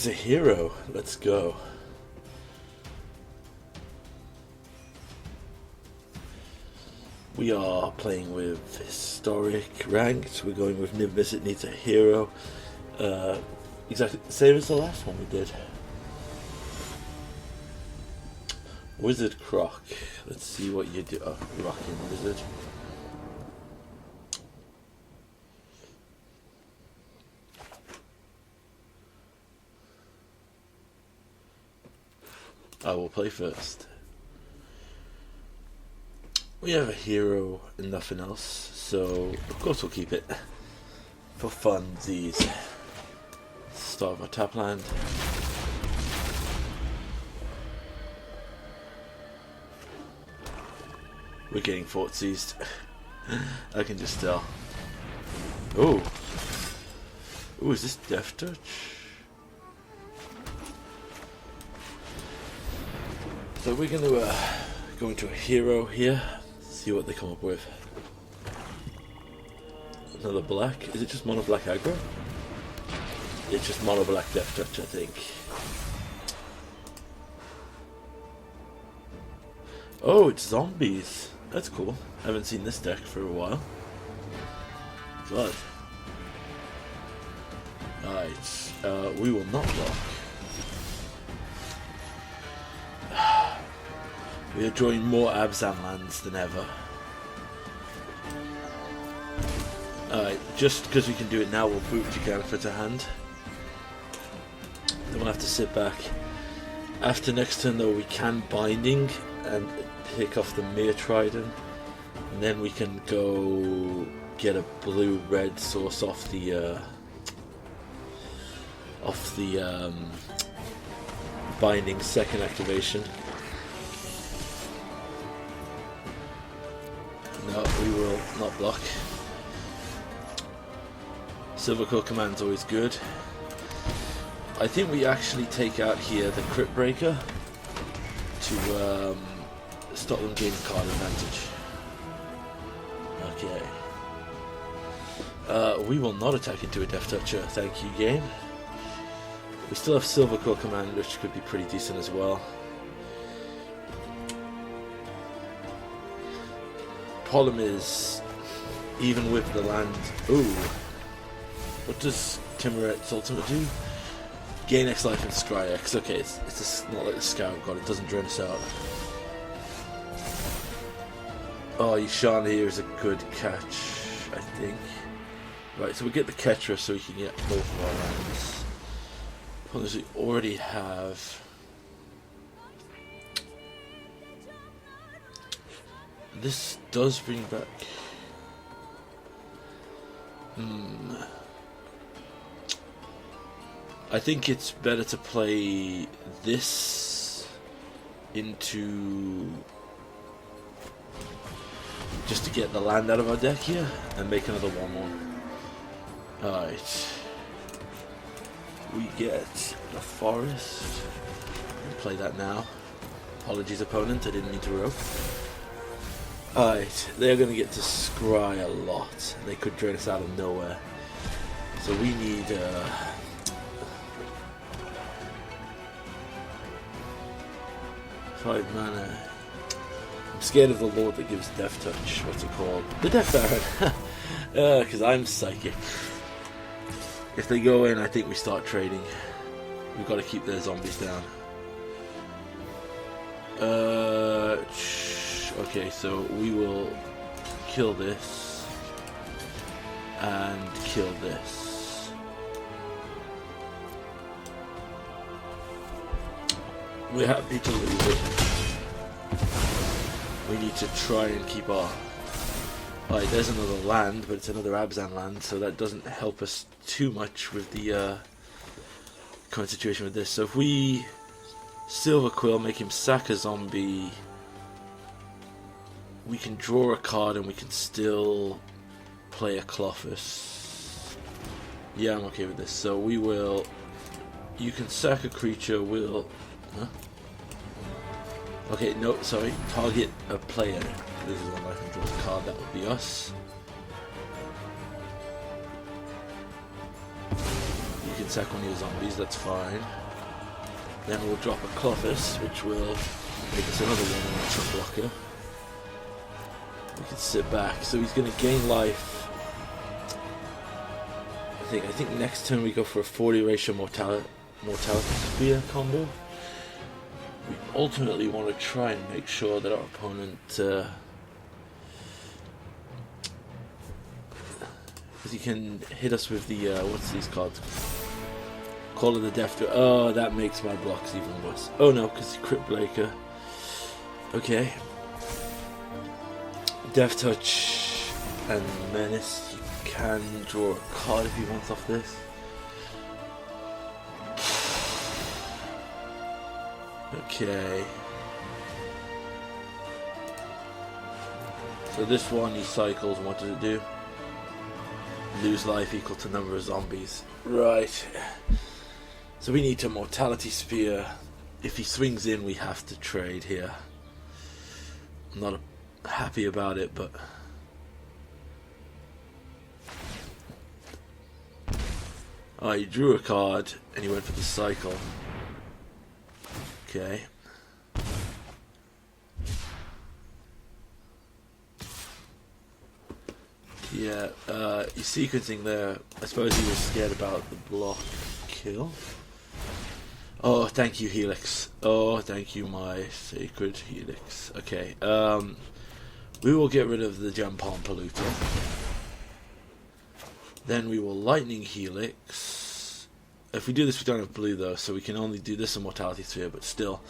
is a hero. Let's go. We are playing with historic ranked. We're going with Nimbus. It needs a hero. Exactly the same as the last one we did. Wizard Croc. Let's see what you do. Oh, rocking wizard. I will play first. We have a hero and nothing else, so of course we'll keep it for funsies. Start our tap land. We're getting fort seized. I can just tell. Oh, oh, is this Death Touch? So we're going to go into a hero here. See what they come up with. Another black. Is it just mono black aggro? It's just mono black Death Touch, I think. Oh, it's zombies. That's cool. I haven't seen this deck for a while. God. Alright, we will not block. We are drawing more Abzan lands than ever. Alright, just because we can do it now, we'll boot Giganfer to hand. Then we'll have to sit back. After next turn though, we can Binding and pick off the Mere Trident. And then we can go get a blue-red source off the Binding second activation. No, we will not block. Silver Core Command's always good. I think we actually take out here the Crypt Breaker to stop them gaining card advantage. Okay. We will not attack into a Death Toucher, thank you game. We still have Silver Core Command, which could be pretty decent as well. Problem is, even with the land... Ooh. What does Timuret's ultimate do? Gain X life and Scry X. Okay, it's not like the Scout God, it doesn't drain us out. Oh, Yasharna here is a good catch, I think. Right, so we get the Ketra so we can get both of our lands. Problem is we already have... This does bring back... I think it's better to play this into... just to get the land out of our deck here and make another 1/1. Alright. We get the Forest. I'll play that now. Apologies opponent, I didn't mean to rope. Alright, they're going to get to scry a lot. They could drain us out of nowhere. So we need 5 mana. I'm scared of the Lord that gives Death Touch. What's it called? The Death Baron. Because I'm psychic. If they go in, I think we start trading. We've got to keep their zombies down. Okay, so we will kill this and kill this. We're happy to lose it. We need to try and keep our... Alright, there's another land, but it's another Abzan land, so that doesn't help us too much with the current situation with this. So if we Silver Quill, make him sack a zombie, we can draw a card and we can still play a Clophus. Yeah, I'm okay with this. So we will... You can sack a creature, we'll... Huh? Okay, no, sorry. Target a player. This is one I can draw a card, that would be us. You can sack one of your zombies, that's fine. Then we'll drop a Clovis, which will make us another 1-1 truck blocker. We can sit back, so he's going to gain life. I think next turn we go for a 40 ratio mortality spear combo. We ultimately want to try and make sure that our opponent, because he can hit us with the what's these cards? Call of the Death. Oh, that makes my blocks even worse. Oh no, because Crypt Breaker. Okay. Death Touch and Menace. You can draw a card if he wants off this. Okay. So this one he cycles, and what does it do? Lose life equal to number of zombies. Right. So we need to Mortality Spear. If he swings in, we have to trade here. I'm not happy about it, but... Oh, he drew a card, and he went for the cycle. Okay. Yeah, he's sequencing there. I suppose he was scared about the block kill. Oh, thank you, Helix. Oh, thank you, my sacred Helix. Okay, we will get rid of the Gem Palm Polluter. Then we will Lightning Helix. If we do this, we don't have blue though, so we can only do this in Mortality Sphere, but still,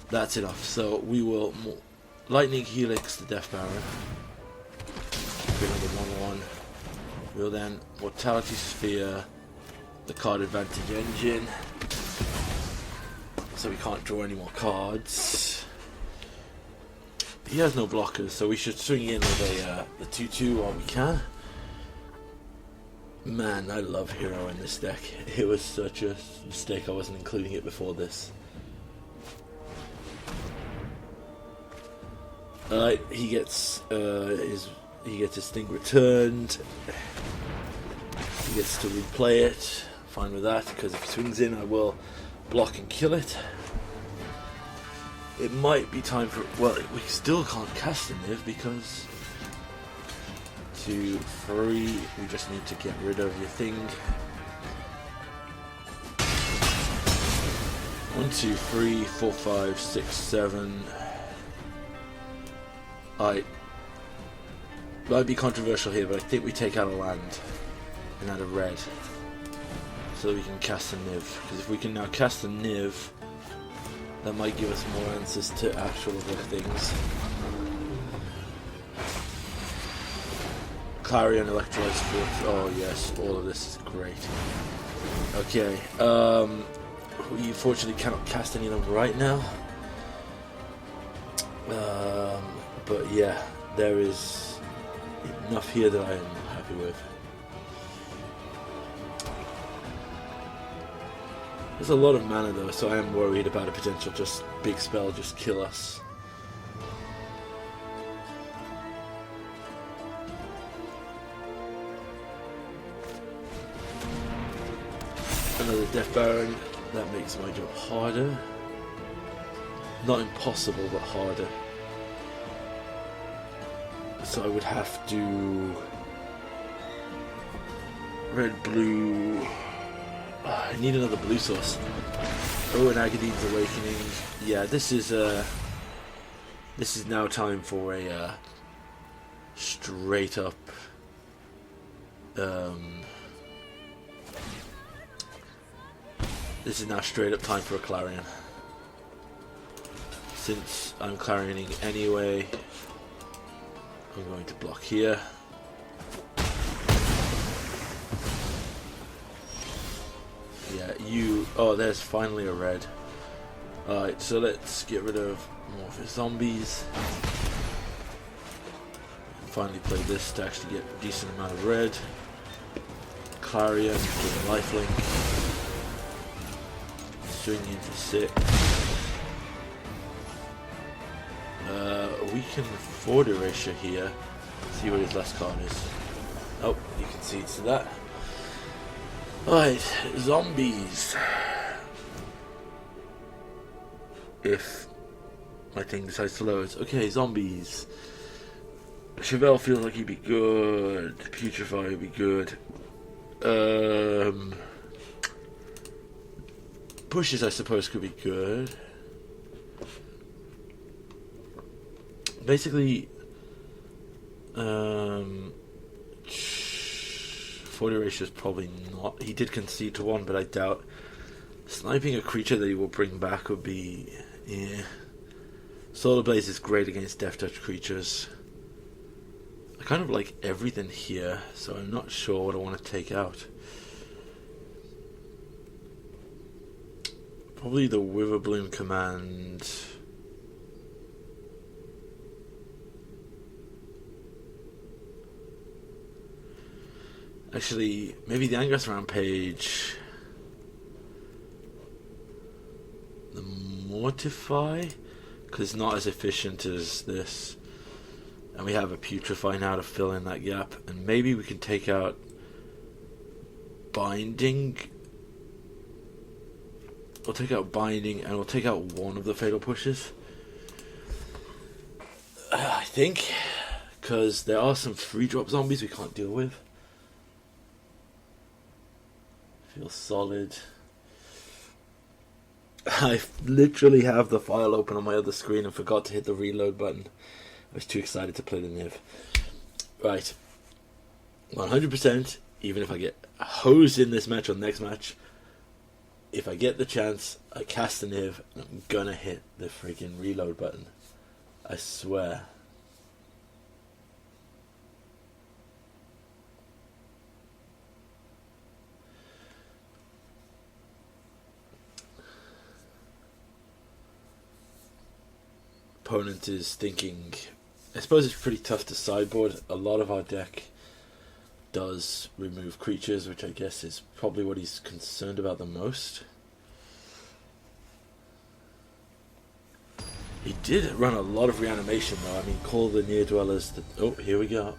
that's enough. So we will Lightning Helix the Death Baron. Another 1-1. We'll then Mortality Sphere the Card Advantage Engine. So we can't draw any more cards. He has no blockers, so we should swing in with a the 2/2 while we can. Man, I love Hero in this deck. It was such a mistake I wasn't including it before this. Alright, he gets his thing returned. He gets to replay it. Fine with that, because if he swings in, I will block and kill it. It might be time for... Well, we still can't cast a Niv because... 2, 3, we just need to get rid of your thing. 1, 2, 3, 4, 5, 6, 7. Might be controversial here, but I think we take out a land and add a red so that we can cast a Niv. Because if we can now cast a Niv, that might give us more answers to actual other things. Clarion, Electrolyte Sport. Oh yes, all of this is great. Okay, we unfortunately cannot cast any of them right now. But yeah, there is enough here that I am happy with. There's a lot of mana though, so I am worried about a potential just big spell just kill us. Another Death Baron, that makes my job harder. Not impossible, but harder. So I would have to... Red, blue... I need another blue source. Oh, and Agadine's Awakening. Yeah, this is now time for a straight up this is now straight up time for a Clarion. Since I'm Clarioning anyway, I'm going to block here. Yeah, oh, there's finally a red. Alright, so let's get rid of more of the zombies. Finally play this to actually get a decent amount of red. Clarion, with a lifelink. Swing into 6. We can forward erasure here. See what his last card is. Oh, you can see to that. Alright, zombies. If my thing decides to load. Okay, zombies. Chevelle feels like he'd be good. Putrefy would be good. Pushes, I suppose, could be good. Basically, 40 ratio is probably not. He did concede to one, but I doubt. Sniping a creature that he will bring back would be, yeah. Solar Blaze is great against Death Touch creatures. I kind of like everything here, so I'm not sure what I want to take out. Probably the Witherbloom command. Actually, maybe the Angus Rampage. The Mortify, because it's not as efficient as this. And we have a Putrefy now to fill in that gap. And maybe we can take out Binding. We'll take out Binding and we'll take out one of the Fatal Pushes. I think. Because there are some free drop zombies we can't deal with. Feels solid. I literally have the file open on my other screen and forgot to hit the reload button. I was too excited to play the Niv. Right. 100%, even if I get hosed in this match or next match, if I get the chance, I cast the Niv and I'm gonna hit the freaking reload button. I swear. Opponent is thinking, I suppose it's pretty tough to sideboard. A lot of our deck does remove creatures, which I guess is probably what he's concerned about the most. He did run a lot of reanimation though. I mean, call the near dwellers. Oh, here we go.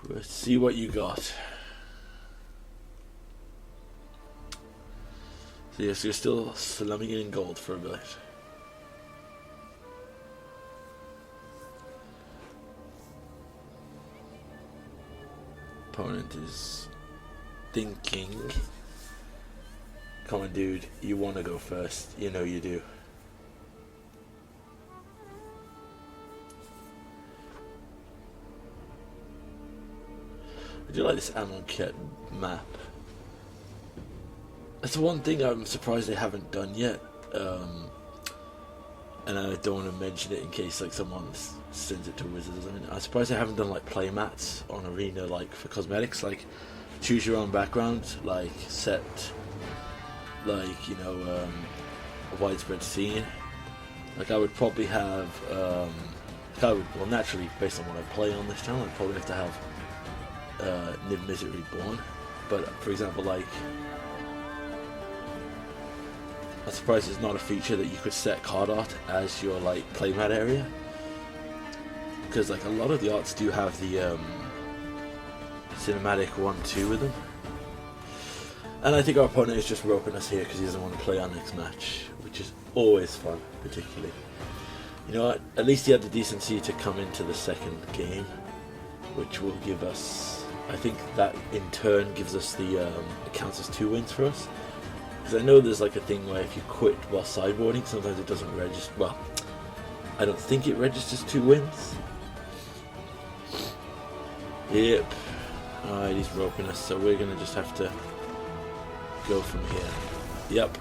Let's see what you got. So yes, you're still slumming in gold for a bit. Opponent is thinking, come on dude, you want to go first, you know you do. I do like this Amonkhet map. That's the one thing I'm surprised they haven't done yet, and I don't want to mention it in case like someone sends it to Wizards. I mean, I'm surprised they haven't done like play mats on Arena, like for cosmetics, like choose your own background, like set, like you know, a widespread scene. Like I would probably have, well naturally based on what I play on this channel, I'd probably have to have Niv Mizzet Reborn, but for example, like. I'm surprised it's not a feature that you could set card art as your like playmat area, because like a lot of the arts do have the cinematic 1-2 with them, and I think our opponent is just roping us here because he doesn't want to play our next match, which is always fun. Particularly, you know what? At least he had the decency to come into the second game, which will give us. I think that in turn gives us the it counts as 2 wins for us. Because I know there's like a thing where if you quit while sideboarding, sometimes it doesn't register. Well, I don't think it registers 2 wins. Yep. Alright, he's roping us, so we're going to just have to go from here. Yep.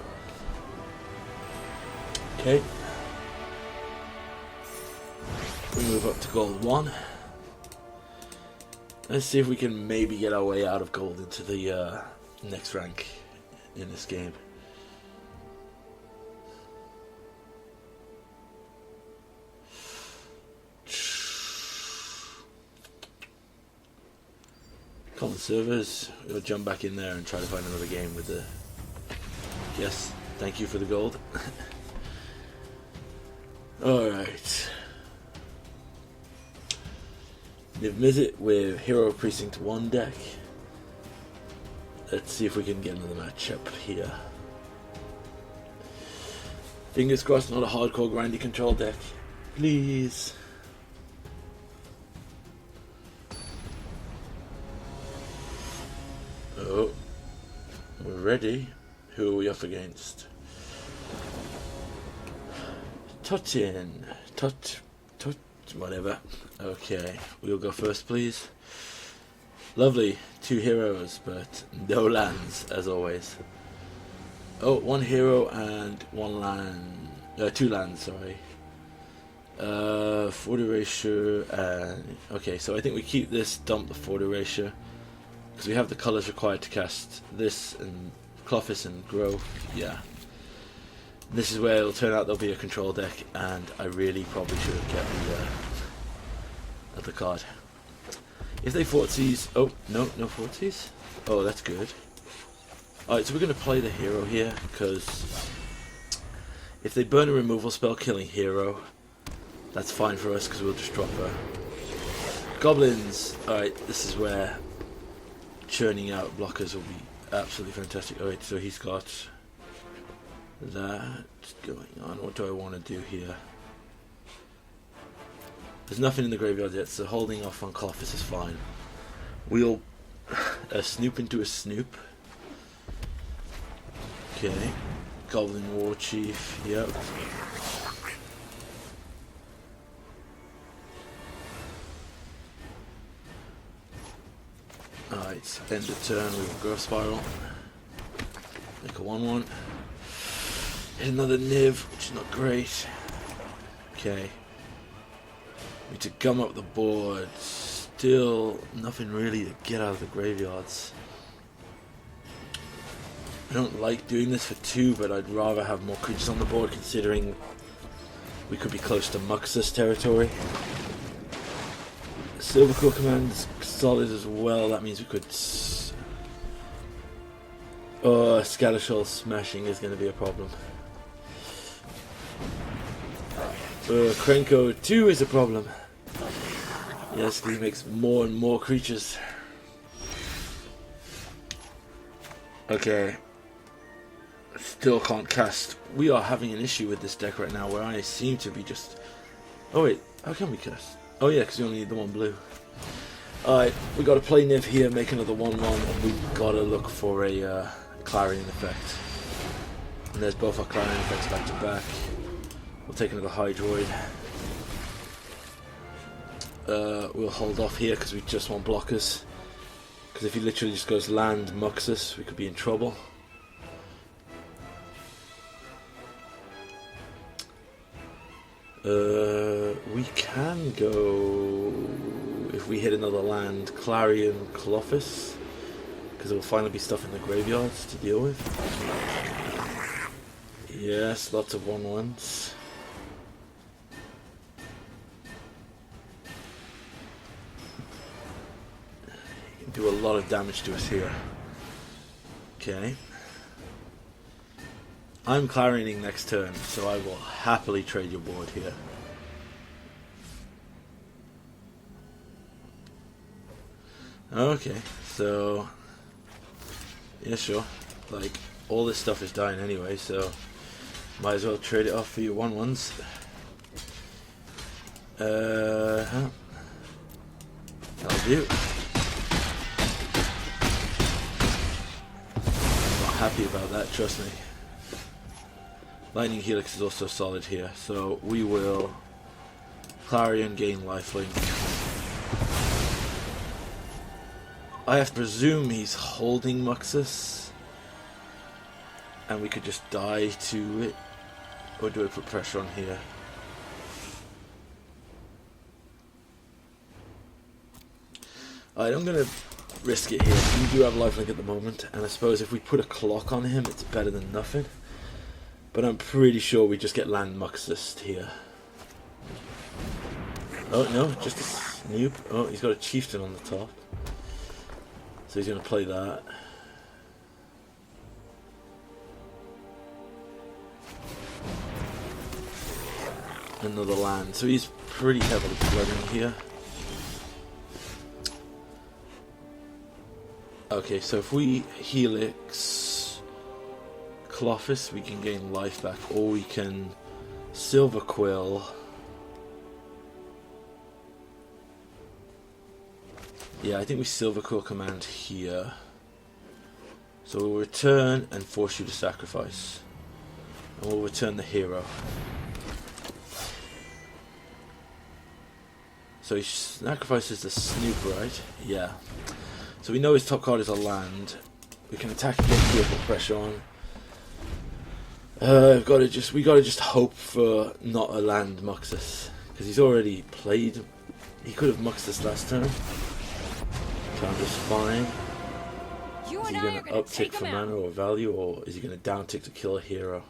Okay. We move up to gold 1. Let's see if we can maybe get our way out of gold into the next rank in this game. Common servers, we'll jump back in there and try to find another game with the. Yes, thank you for the gold. Alright. Niv Mizzet with Hero Precinct 1 deck. Let's see if we can get another matchup here. Fingers crossed, not a hardcore grindy control deck. Please. Oh, we're ready. Who are we up against? Tutin. Whatever. Okay, we'll go first, please. Lovely. 2 heroes, but no lands, as always. Oh, 1 hero and 1 land. 2 lands, sorry. 40 erasure and... Okay, so I think we keep this, dump the 40 erasure. Because we have the colours required to cast this and Clophis and Growth. Yeah. This is where it'll turn out there'll be a control deck, and I really probably should have kept the card. If they fortsies... Oh, no fortsies? Oh, that's good. Alright, so we're going to play the hero here, because if they burn a removal spell killing hero, that's fine for us, because we'll just drop her. Goblins! Alright, this is where churning out blockers will be absolutely fantastic. Alright, so he's got that going on. What do I want to do here? There's nothing in the graveyard yet, so holding off on Clophis is fine. We'll snoop into a snoop. Okay. Goblin War Chief, yep. Alright, end the turn with Growth Spiral. Make a 1-1. Hit another Niv, which is not great. Okay. Need to gum up the board. Still nothing really to get out of the graveyards. I don't like doing this for 2, but I'd rather have more creatures on the board, considering we could be close to Muxus territory. Silvercore Command's solid as well. That means we could... Oh, Scattershell smashing is going to be a problem. Krenko 2 is a problem. Yes, he makes more and more creatures. Okay. Still can't cast. We are having an issue with this deck right now where I seem to be just... Oh wait, how can we cast? Oh yeah, because we only need the 1 blue. Alright, we got to play Niv here, make another 1-1, and we've got to look for a Clarion effect. And there's both our Clarion effects back to back. We'll take another Hydroid. We'll hold off here because we just want blockers. Because if he literally just goes land Muxus, we could be in trouble. We can go, if we hit another land, Clarion Clophis, because there will finally be stuff in the graveyards to deal with. Yes, lots of 1-1s. You can do a lot of damage to us here. Okay. I'm Clarioning next turn, so I will happily trade your board here. Okay, so yeah, sure. Like, all this stuff is dying anyway, so might as well trade it off for your 1-1s. That'll do. Not happy about that, trust me. Lightning Helix is also solid here, so we will Clarion, gain lifelink. I have to presume he's holding Muxus, and we could just die to it, or do I put pressure on here? Alright, I'm going to risk it here. We do have lifelink at the moment, and I suppose if we put a clock on him, it's better than nothing. But I'm pretty sure we just get land Muxus here. Oh no, just a snoop. Oh, he's got a chieftain on the top. So he's going to play that. Another land. So he's pretty heavily flooding here. Okay, so if we Helix Clophis, we can gain life back, or we can Silver Quill. Yeah, I think we Silver Quill command here. So we'll return and force you to sacrifice. And we'll return the hero. So he sacrifices the Snoop, right? Yeah. So we know his top card is a land. We can attack again here, put pressure on. We gotta just hope for not a land Muxus, because he's already played. He could have Muxus last turn. Turn is fine. Is he going to uptick for mana or value, or is he going to downtick to kill a hero?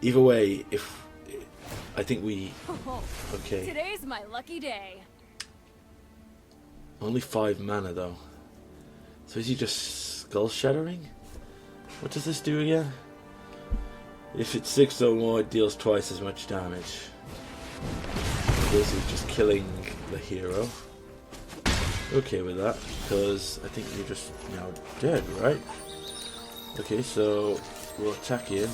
Either way, I think we... Okay. Today's my lucky day. Only 5 mana though. So is he just Skull Shattering? What does this do again? If it's 6 or more, it deals twice as much damage. This is just killing the hero. Okay with that, because I think you're just now dead, right? Okay, so we'll attack in.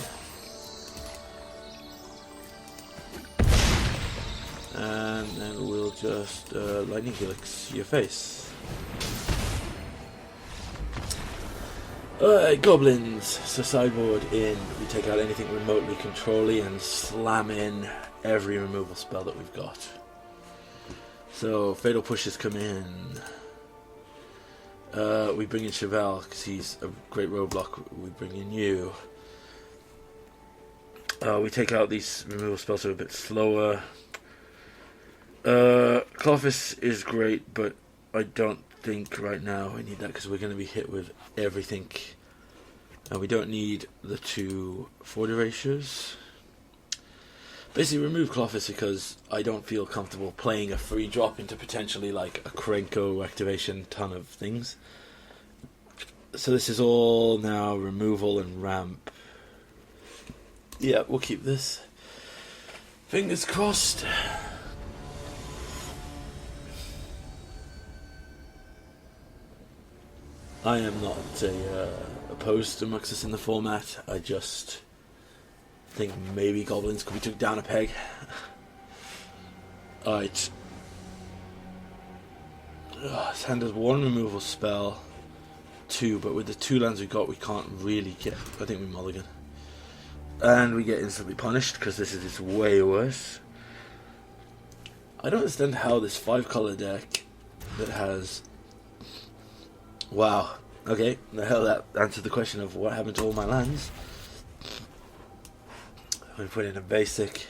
And then we'll just Lightning Helix your face. Alright, goblins. So sideboard in, we take out anything remotely controlly and slam in every removal spell that we've got. So Fatal Pushes come in. We bring in Chevelle because he's a great roadblock. We bring in you. We take out these removal spells that are a bit slower. Clophis is great, but I don't think right now we need that because we're going to be hit with everything. And we don't need the 2 Ford erasures. Basically remove Clophis because I don't feel comfortable playing a free drop into potentially like a Krenko activation, ton of things. So this is all now removal and ramp. Yeah, we'll keep this. Fingers crossed. I am not opposed to Muxus in the format. I just think maybe goblins could be took down a peg. Alright. His hand has 1 removal spell, 2, but with the 2 lands we got, we can't really get. I think we mulligan. And we get instantly punished because this is way worse. I don't understand how this 5-color deck that has. Wow. Okay. The hell, that answered the question of what happened to all my lands. We put in a basic,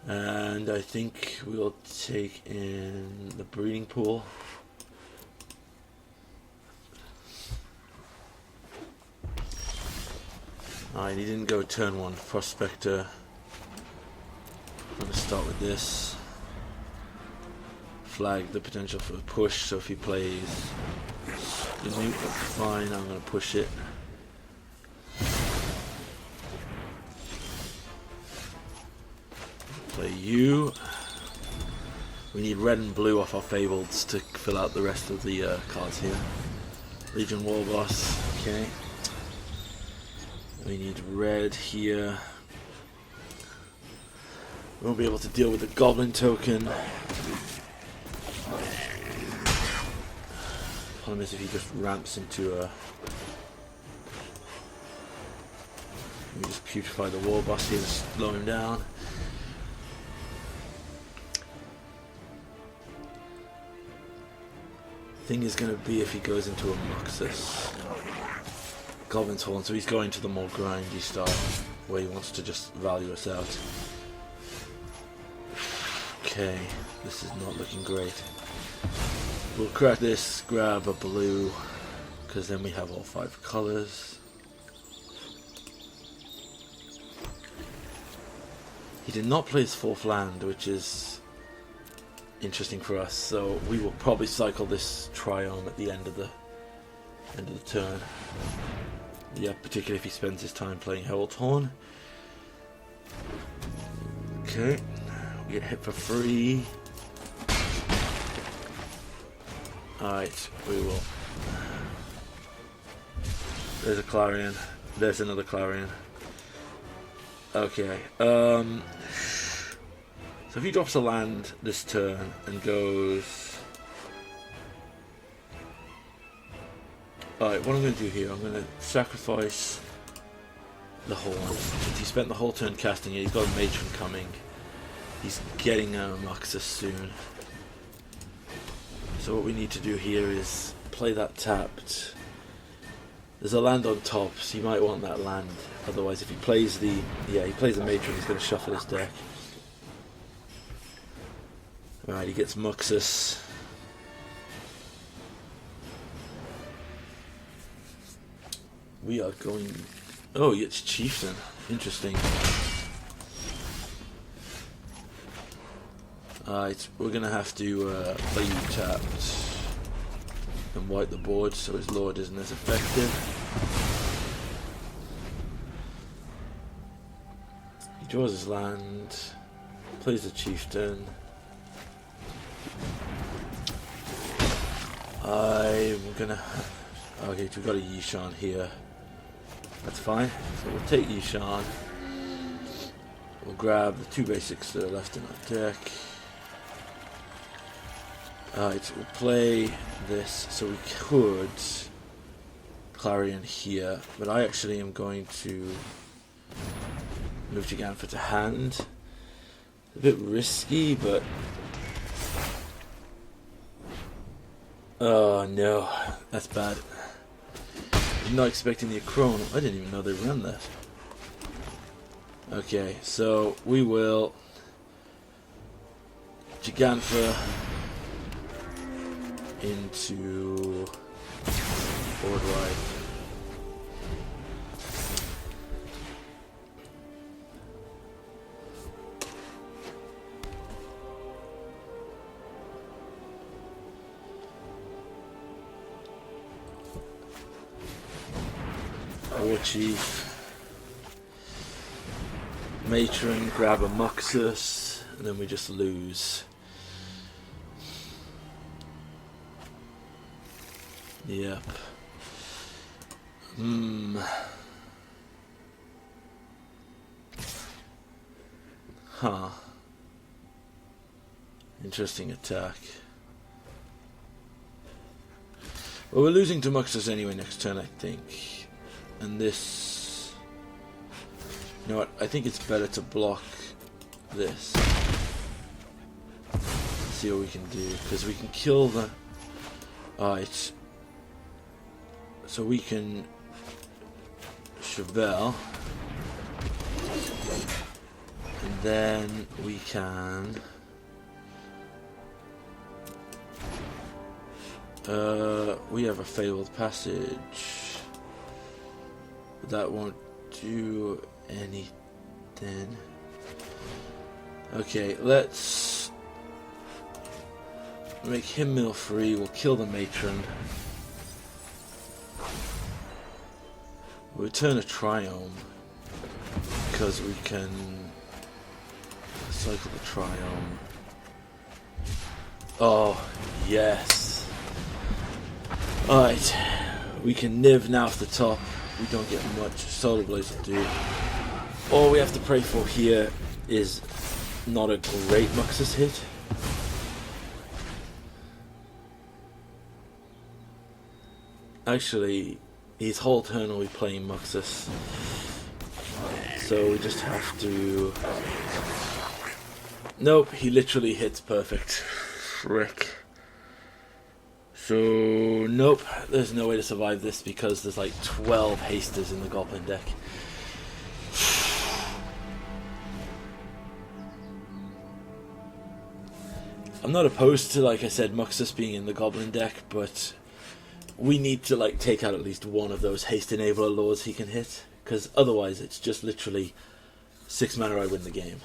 and I think we'll take in the breeding pool. Alright, he didn't go turn 1. Prospector. I'm going to start with this. Flag the potential for a push, so if he plays the nuke, that's fine. I'm going to push it. Play you. We need red and blue off our Fableds to fill out the rest of the cards here. Legion War Boss, okay. We need red here. We won't be able to deal with the Goblin token. Problem is if he just ramps into a... We just putrefy the War Boss here to slow him down. Thing is going to be if he goes into a Muxus. Goblin's Horn, so he's going to the more grindy style where he wants to just value us out. Okay, this is not looking great. We'll crack this, grab a blue, because then we have all 5 colors. He did not play his 4th land, which is interesting for us, so we will probably cycle this Triome at the end of the turn. Yeah, particularly if he spends his time playing Herald's Horn. Okay, we get hit for free. Alright, we will. There's a Clarion. There's another Clarion. Okay. So if he drops a land this turn and goes... Alright, what I'm going to do here, I'm going to sacrifice the Horn. He spent the whole turn casting it, he's got a Matron coming. He's getting a Muxus soon. So what we need to do here is play that tapped. There's a land on top, so you might want that land. Otherwise, if he plays the... yeah, he plays the Matron, he's going to shuffle his deck. Right, he gets Muxus. We are going... oh, he gets Chieftain. Interesting. Alright, we're going to have to play you tapped and wipe the board so his Lord isn't as effective. He draws his land, plays the Chieftain. I'm going to... okay, we've got a Yishan here. That's fine. So we'll take Yishan. We'll grab the 2 basics that are left in our deck. Alright, we'll play this. So we could Clarion here, but I actually am going to move Jegantha to hand. A bit risky, but... oh no, that's bad. I'm not expecting the Acron. I didn't even know they ran that. Okay, so we will Jegantha into board right. War Chief, Matron, grab a Muxus, and then we just lose. Yep. Huh. Interesting attack. Well, we're losing to Muxus anyway next turn, I think. And this... you know what? I think it's better to block this. See what we can do. Because we can kill the... alright. So we can... Chevelle. And then we can... we have a failed passage. But that won't do anything. Okay, let's make him mill free. We'll kill the Matron. We'll return a Triome because we can cycle the Triome. Oh, yes. Alright, we can Niv now off the top. We don't get much. Solar Blaze will do. All we have to pray for here is not a great Muxus hit. Actually, his whole turn will be playing Muxus. So we just have to... nope, he literally hits perfect. Frick. So, nope, there's no way to survive this because there's like 12 hasters in the Goblin deck. I'm not opposed to, like I said, Muxus being in the Goblin deck, but we need to like take out at least one of those haste enabler lords he can hit, because otherwise it's just literally 6 mana I win the game.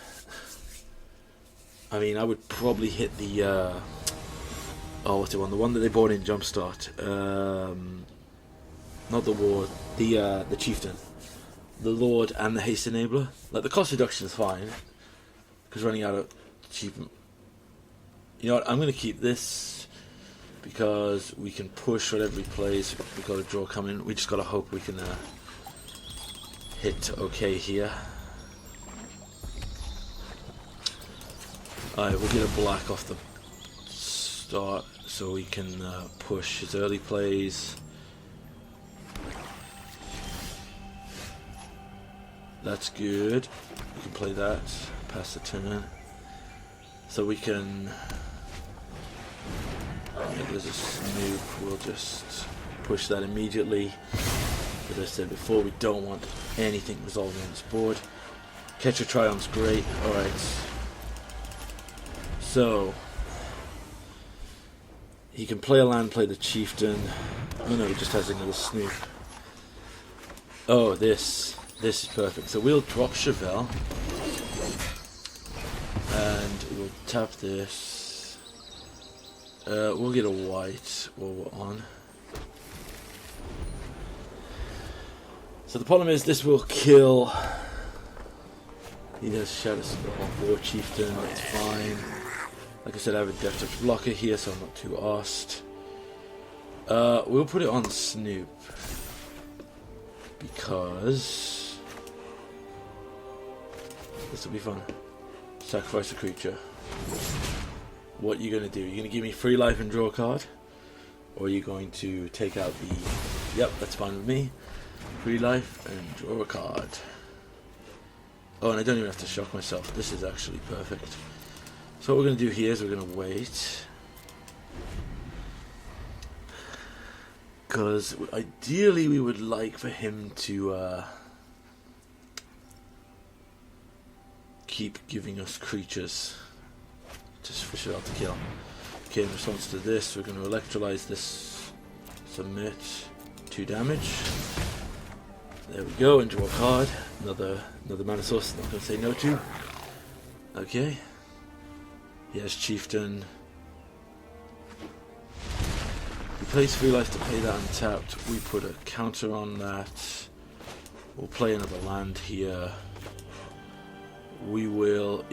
I mean, I would probably hit the oh, what's the one? The one that they bought in Jumpstart. Not the Ward, the Chieftain, the Lord, and the Haste Enabler. Like the cost reduction is fine, because running out of cheap. You know what? I'm going to keep this because we can push whatever he plays. We've got a draw coming. We just got to hope we can hit okay here. Alright, we'll get a black off the start so we can push his early plays. That's good. We can play that, pass the turn. So we can... Yeah, there's a snoop, we'll just push that immediately. As I said before, we don't want anything resolving on this board. Catch a Triumph's great. Alright. So... he can play a land, play the Chieftain. Oh no, he just has another snoop. Oh, this is perfect. So we'll drop Chevelle. And we'll tap this. We'll get a white while we're on. So the problem is this will kill. He has Shadow Spell, War Chieftain, that's fine. Like I said, I have a Death Touch blocker here, so I'm not too arsed. We'll put it on Snoop. Because... this will be fun. Sacrifice a creature. What are you going to do? You're going to give me free life and draw a card? Or are you going to take out the... Yep, that's fine with me. Free life and draw a card. Oh, and I don't even have to shock myself. This is actually perfect. So what we're going to do here is we're going to wait. Because ideally we would like for him to keep giving us creatures. Just fish it out to kill. Okay, in response to this, we're going to electrolyze this. Submit. 2 damage. There we go, and draw a card. Another mana source, not going to say no to. Okay. He has Chieftain. He plays free life to pay that untapped. We put a counter on that. We'll play another land here. We will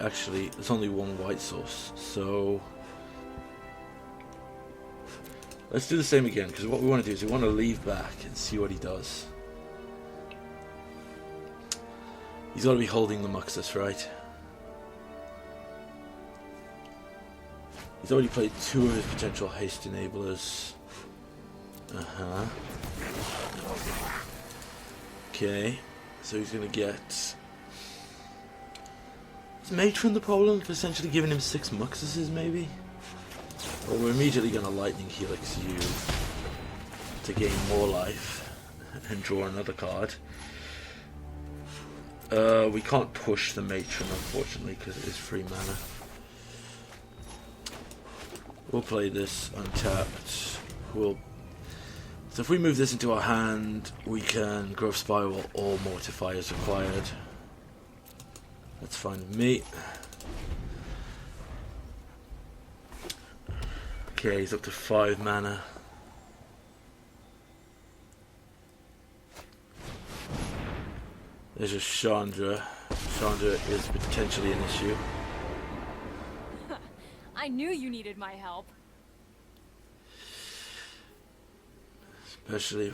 actually, there's only one white source, so let's do the same again, because what we want to do is we want to leave back and see what he does. He's got to be holding the Muxus, right? He's already played 2 of his potential haste enablers. Okay, so he's going to get... is Matron the problem for essentially giving him 6 Muxuses, maybe? Or we're immediately going to Lightning Helix you to gain more life and draw another card. We can't push the Matron, unfortunately, because it is free mana. We'll play this untapped. So if we move this into our hand, we can Growth Spiral or Mortify as required. That's fine with me. Okay, he's up to 5 mana. There's a Chandra. Chandra is potentially an issue. I knew you needed my help. Especially...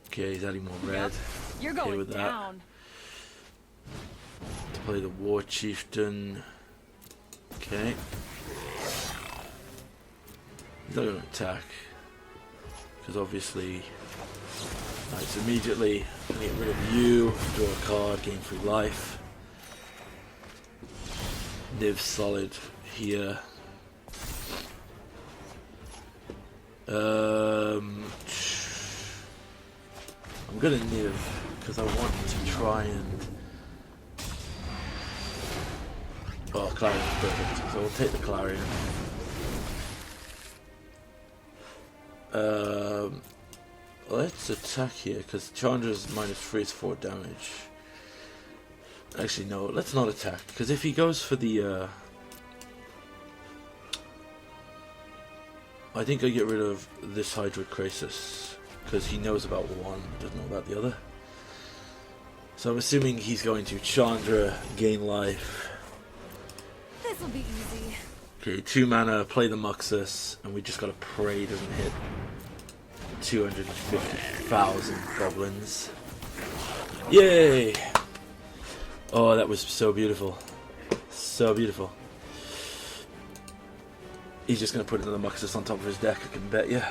okay, he's adding more red. Yep. You're going with down. To play the War Chieftain. Okay. He's not going to attack. Because obviously... right, so immediately I'm going to get rid of you, draw a card, gain free life. Niv solid here. I'm gonna Niv because I want to try and... oh, Clarion is perfect, so we'll take the Clarion. Let's attack here because Chandra's -3 is 4 damage. Actually, no, let's not attack, because if he goes for the... I think I get rid of this Hydroid Krasis, because he knows about one, doesn't know about the other. So I'm assuming he's going to Chandra, gain life. This'll be easy. Okay, 2 mana, play the Muxus, and we just gotta pray it doesn't hit 250,000 goblins. Yay! Oh, that was so beautiful. So beautiful. He's just gonna put another Muxus on top of his deck, I can bet you.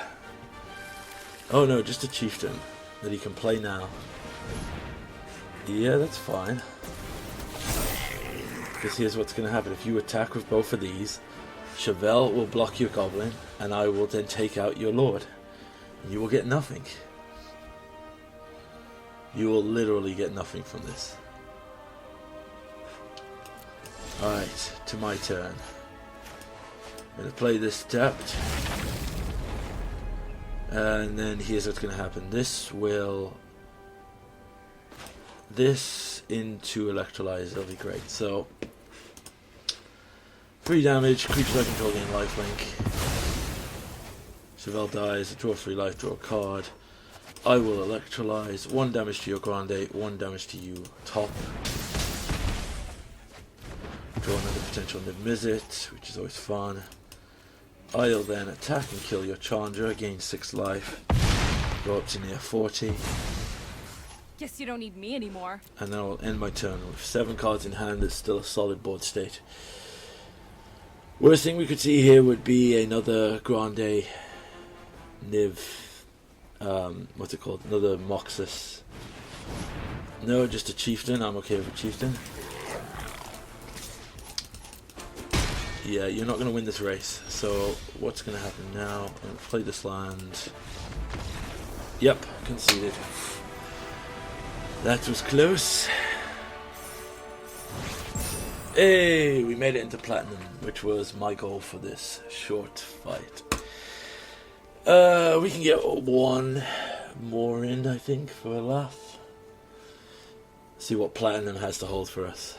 Oh no, just a chieftain that he can play now. Yeah, that's fine. Because here's what's gonna happen. If you attack with both of these, Chevelle will block your goblin, and I will then take out your lord. You will get nothing. You will literally get nothing from this. Alright, to my turn. I'm going to play this tapped. And then here's what's going to happen. This will... This into Electrolyze, that'll be great. So... 3 damage, creatures I control gain lifelink. Chevelle dies, draw 3 life, draw a card. I will Electrolyze, 1 damage to your Grande, 1 damage to you, top. Draw another potential Niv-Mizzet, which is always fun. I'll then attack and kill your Chandra, gain 6 life, go up to near 40. Guess you don't need me anymore. And then I'll end my turn with 7 cards in hand. It's still a solid board state. Worst thing we could see here would be another Grande Niv, what's it called? Another Moxus. No, just a chieftain. I'm okay with a chieftain. Yeah, you're not going to win this race. So what's going to happen now? I'm going to play this land. Yep, conceded. That was close. Hey, we made it into platinum, which was my goal for this short fight. We can get 1 more in, I think, for a laugh. See what platinum has to hold for us.